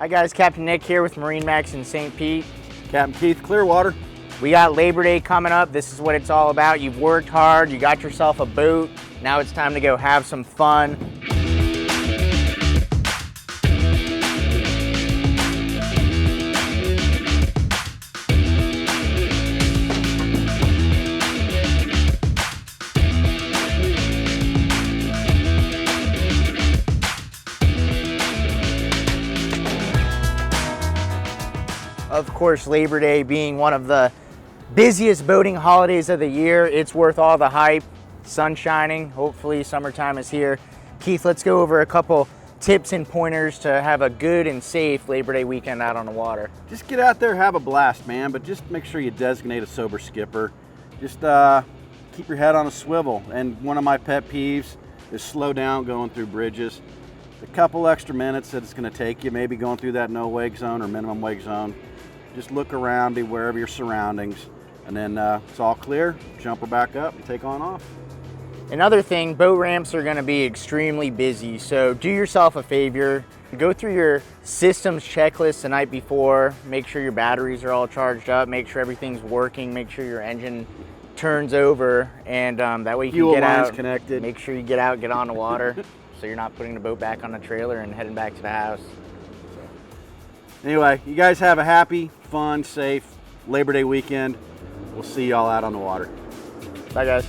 Hi guys, Captain Nick here with MarineMax in St. Pete. Captain Keith, Clearwater. We got Labor Day coming up. This is what it's all about. You've worked hard, you got yourself a boat. Now it's time to go have some fun. Of course, Labor Day being one of the busiest boating holidays of the year, it's worth all the hype. Sun shining, hopefully summertime is here. Keith, let's go over a couple tips and pointers to have a good and safe Labor Day weekend out on the water. Just get out there, have a blast, man, but just make sure you designate a sober skipper. Just keep your head on a swivel. And one of my pet peeves is slow down going through bridges. A couple extra minutes that it's gonna take you, maybe going through that no wake zone or minimum wake zone. Just look around, be aware of your surroundings, and then it's all clear, jump her back up and take on off. Another thing, boat ramps are gonna be extremely busy, so do yourself a favor, go through your systems checklist the night before, make sure your batteries are all charged up, make sure everything's working, make sure your engine turns over, and that way you can get out, connected. Make sure you get out, get on the water, so you're not putting the boat back on the trailer and heading back to the house. Anyway, you guys have a happy, fun, safe Labor Day weekend. We'll see y'all out on the water. Bye guys.